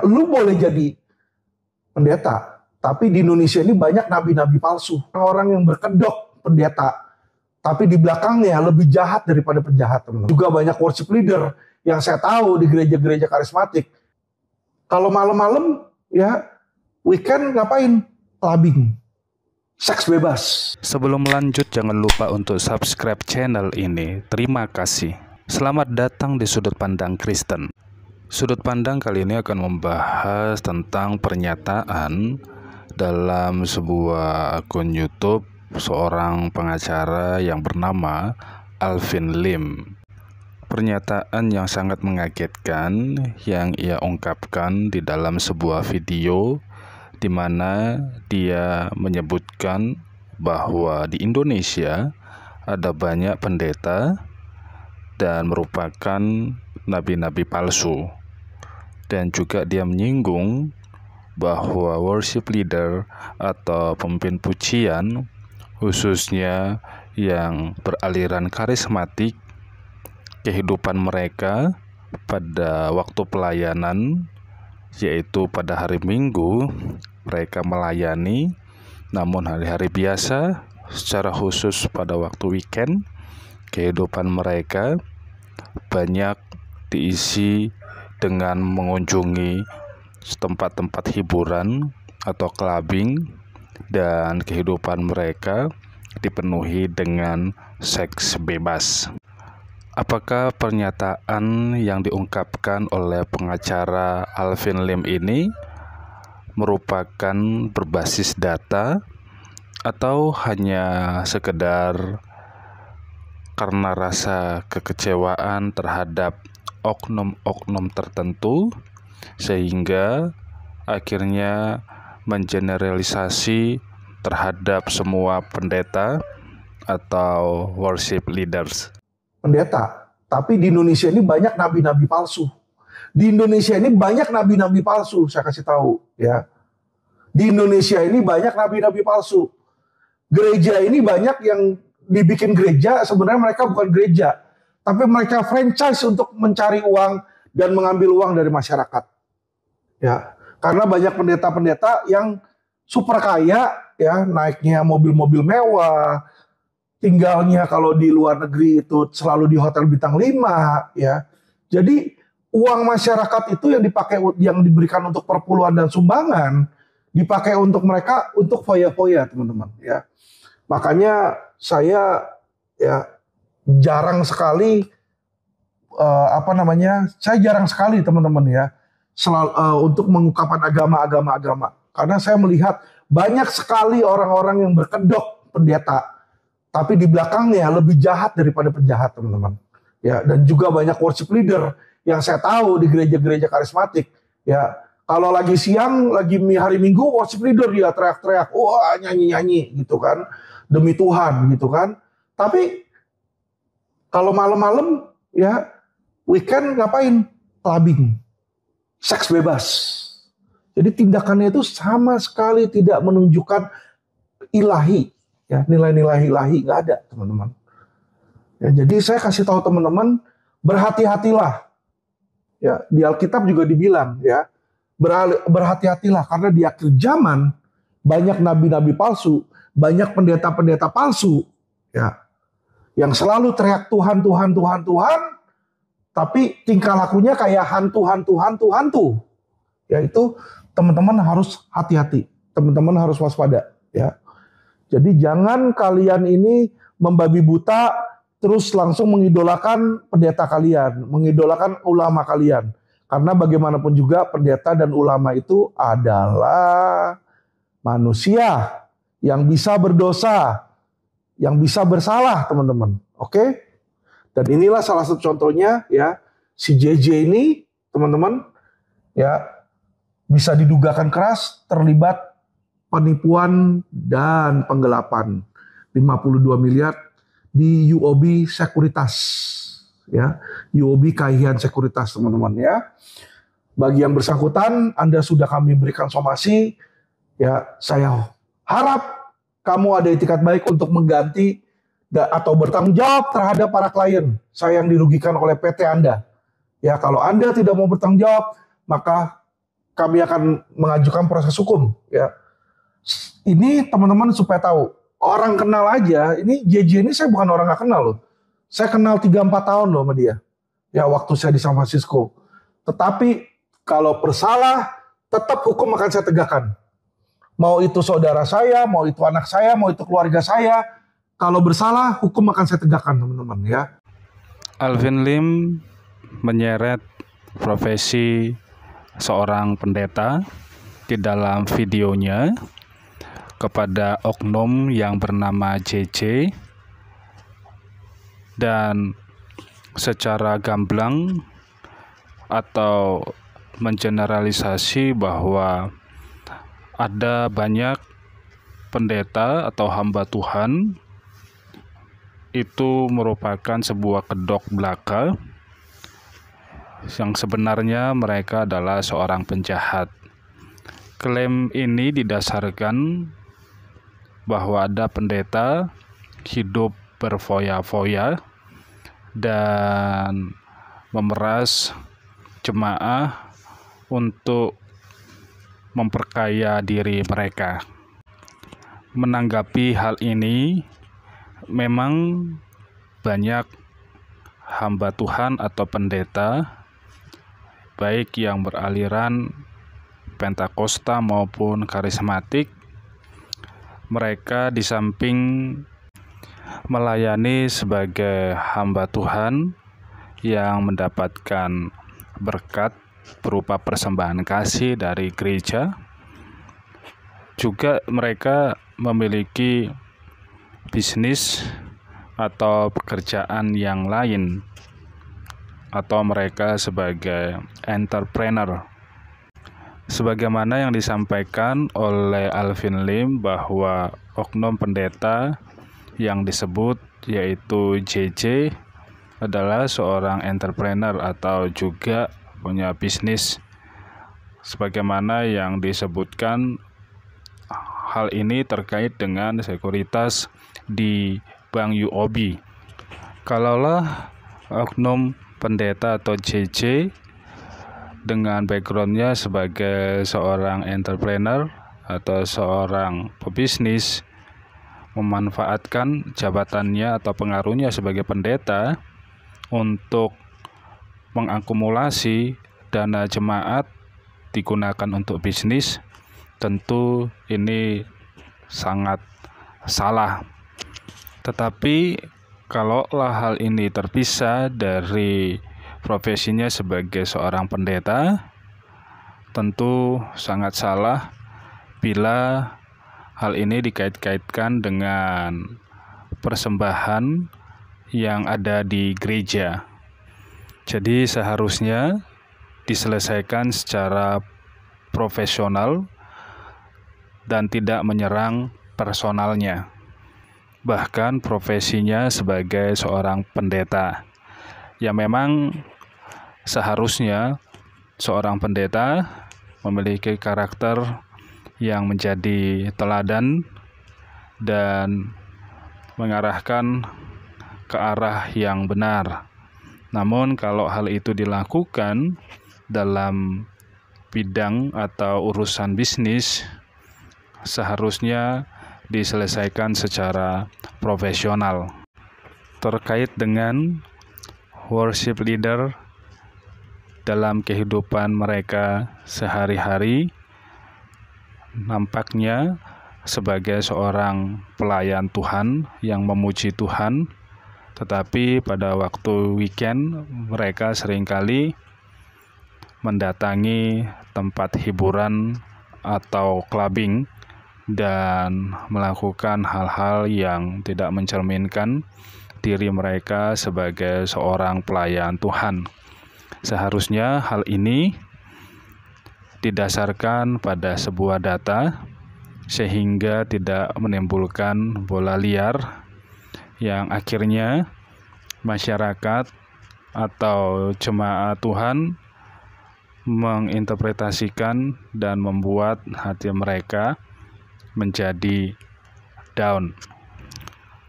Lu boleh jadi pendeta, tapi di Indonesia ini banyak nabi-nabi palsu. Orang yang berkedok pendeta, tapi di belakangnya lebih jahat daripada penjahat, teman-teman. Juga banyak worship leader yang saya tahu di gereja-gereja karismatik. Kalau malam-malam, ya weekend ngapain? Clubbing. Seks bebas. Sebelum lanjut, jangan lupa untuk subscribe channel ini. Terima kasih. Selamat datang di Sudut Pandang Kristen. Sudut Pandang kali ini akan membahas tentang pernyataan dalam sebuah akun YouTube seorang pengacara yang bernama Alvin Lim. Pernyataan yang sangat mengagetkan yang ia ungkapkan di dalam sebuah video di mana dia menyebutkan bahwa di Indonesia ada banyak pendeta dan merupakan nabi-nabi palsu. Dan juga dia menyinggung bahwa worship leader atau pemimpin pujian khususnya yang beraliran karismatik, kehidupan mereka pada waktu pelayanan, yaitu pada hari Minggu mereka melayani, namun hari-hari biasa secara khusus pada waktu weekend kehidupan mereka banyak diisi dengan mengunjungi tempat-tempat hiburan atau clubbing, dan kehidupan mereka dipenuhi dengan seks bebas. Apakah pernyataan yang diungkapkan oleh pengacara Alvin Lim ini merupakan berbasis data atau hanya sekedar karena rasa kekecewaan terhadap oknum-oknum tertentu sehingga akhirnya mengeneralisasi terhadap semua pendeta atau worship leaders? Pendeta, tapi di Indonesia ini banyak nabi-nabi palsu. Di Indonesia ini banyak nabi-nabi palsu, saya kasih tahu ya. Di Indonesia ini banyak nabi-nabi palsu. Gereja ini banyak yang dibikin gereja, sebenarnya mereka bukan gereja, tapi mereka franchise untuk mencari uang dan mengambil uang dari masyarakat. Ya, karena banyak pendeta-pendeta yang super kaya, ya, naiknya mobil-mobil mewah, tinggalnya kalau di luar negeri itu selalu di hotel bintang 5, ya. Jadi uang masyarakat itu yang diberikan untuk perpuluhan dan sumbangan dipakai untuk mereka untuk foya-foya, teman-teman, ya. Makanya saya ya jarang sekali saya jarang sekali, teman-teman, ya, untuk mengungkapkan agama. Karena saya melihat banyak sekali orang-orang yang berkedok pendeta, tapi di belakangnya lebih jahat daripada penjahat, teman-teman. Ya, dan juga banyak worship leader yang saya tahu di gereja-gereja karismatik. Ya, kalau lagi siang, lagi hari Minggu, worship leader dia teriak-teriak, wah, nyanyi-nyanyi gitu kan, demi Tuhan gitu kan. Tapi kalau malam-malam, ya, weekend ngapain? Clubbing, seks bebas. Jadi tindakannya itu sama sekali tidak menunjukkan ilahi. Ya, nilai-nilai ilahi nggak ada, teman-teman. Ya, jadi saya kasih tahu teman-teman, berhati-hatilah. Ya, di Alkitab juga dibilang, ya, berhati-hatilah karena di akhir zaman banyak nabi-nabi palsu, banyak pendeta-pendeta palsu, ya, yang selalu teriak Tuhan, Tuhan, Tuhan, Tuhan, tapi tingkah lakunya kayak hantu. Ya, itu teman-teman harus hati-hati, teman-teman harus waspada, ya. Jadi jangan kalian ini membabi buta terus langsung mengidolakan pendeta kalian, mengidolakan ulama kalian. Karena bagaimanapun juga pendeta dan ulama itu adalah manusia yang bisa berdosa, yang bisa bersalah, teman-teman. Oke? Dan inilah salah satu contohnya, ya, si JJ ini, teman-teman, ya, bisa didugakan keras terlibat penipuan dan penggelapan 52 miliar di UOB Sekuritas, ya, UOB Kaihian Sekuritas, teman-teman, ya. Bagi yang bersangkutan, Anda sudah kami berikan somasi, ya. Saya harap kamu ada etikat baik untuk mengganti atau bertanggung jawab terhadap para klien saya yang dirugikan oleh PT Anda. Ya, kalau Anda tidak mau bertanggung jawab, maka kami akan mengajukan proses hukum. Ya, ini teman-teman supaya tahu, orang kenal aja. Ini JJ ini saya bukan orang nggak kenal loh. Saya kenal 3-4 tahun loh sama dia. Ya, waktu saya di San Francisco. Tetapi kalau bersalah, tetap hukum akan saya tegakkan. Mau itu saudara saya, mau itu anak saya, mau itu keluarga saya. Kalau bersalah, hukum akan saya tegakkan, teman-teman ya. Alvin Lim menyeret profesi seorang pendeta di dalam videonya kepada oknum yang bernama JJ, dan secara gamblang atau mengeneralisasi bahwa ada banyak pendeta atau hamba Tuhan itu merupakan sebuah kedok belaka yang sebenarnya mereka adalah seorang penjahat. Klaim ini didasarkan bahwa ada pendeta hidup berfoya-foya dan memeras jemaah untuk memperkaya diri mereka. Menanggapi hal ini, memang banyak hamba Tuhan atau pendeta, baik yang beraliran Pentakosta maupun karismatik, mereka di samping melayani sebagai hamba Tuhan yang mendapatkan berkat berupa persembahan kasih dari gereja, juga mereka memiliki bisnis atau pekerjaan yang lain, atau mereka sebagai entrepreneur. Sebagaimana yang disampaikan oleh Alvin Lim bahwa oknum pendeta yang disebut yaitu JJ adalah seorang entrepreneur atau juga punya bisnis. Sebagaimana yang disebutkan, hal ini terkait dengan sekuritas di Bank UOB. Kalaulah oknum pendeta atau JJ dengan backgroundnya sebagai seorang entrepreneur atau seorang pebisnis memanfaatkan jabatannya atau pengaruhnya sebagai pendeta untuk mengakumulasi dana jemaat digunakan untuk bisnis, tentu ini sangat salah. Tetapi kalaulah hal ini terpisah dari profesinya sebagai seorang pendeta, tentu sangat salah bila hal ini dikait-kaitkan dengan persembahan yang ada di gereja. Jadi seharusnya diselesaikan secara profesional dan tidak menyerang personalnya, bahkan profesinya sebagai seorang pendeta. Ya, memang seharusnya seorang pendeta memiliki karakter yang menjadi teladan dan mengarahkan ke arah yang benar. Namun kalau hal itu dilakukan dalam bidang atau urusan bisnis, seharusnya diselesaikan secara profesional. Terkait dengan worship leader dalam kehidupan mereka sehari-hari, nampaknya sebagai seorang pelayan Tuhan yang memuji Tuhan, tetapi pada waktu weekend mereka seringkali mendatangi tempat hiburan atau clubbing dan melakukan hal-hal yang tidak mencerminkan diri mereka sebagai seorang pelayan Tuhan. Seharusnya hal ini didasarkan pada sebuah data sehingga tidak menimbulkan bola liar yang akhirnya masyarakat atau jemaat Tuhan menginterpretasikan dan membuat hati mereka menjadi down.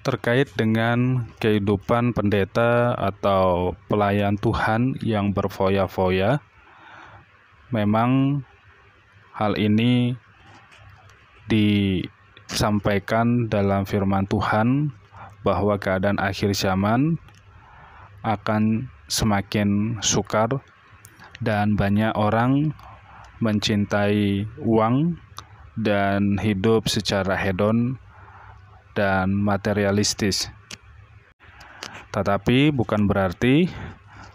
Terkait dengan kehidupan pendeta atau pelayan Tuhan yang berfoya-foya, memang Hal ini disampaikan dalam firman Tuhan bahwa keadaan akhir zaman akan semakin sukar dan banyak orang mencintai uang dan hidup secara hedon dan materialistis. Tetapi bukan berarti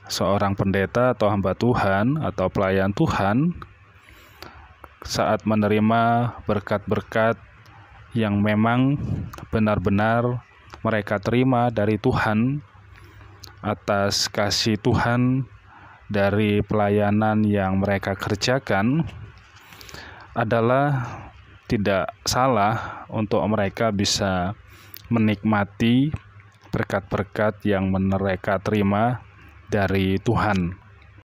seorang pendeta atau hamba Tuhan atau pelayan Tuhan saat menerima berkat-berkat yang memang benar-benar mereka terima dari Tuhan atas kasih Tuhan dari pelayanan yang mereka kerjakan, adalah tidak salah untuk mereka bisa menikmati berkat-berkat yang mereka terima dari Tuhan.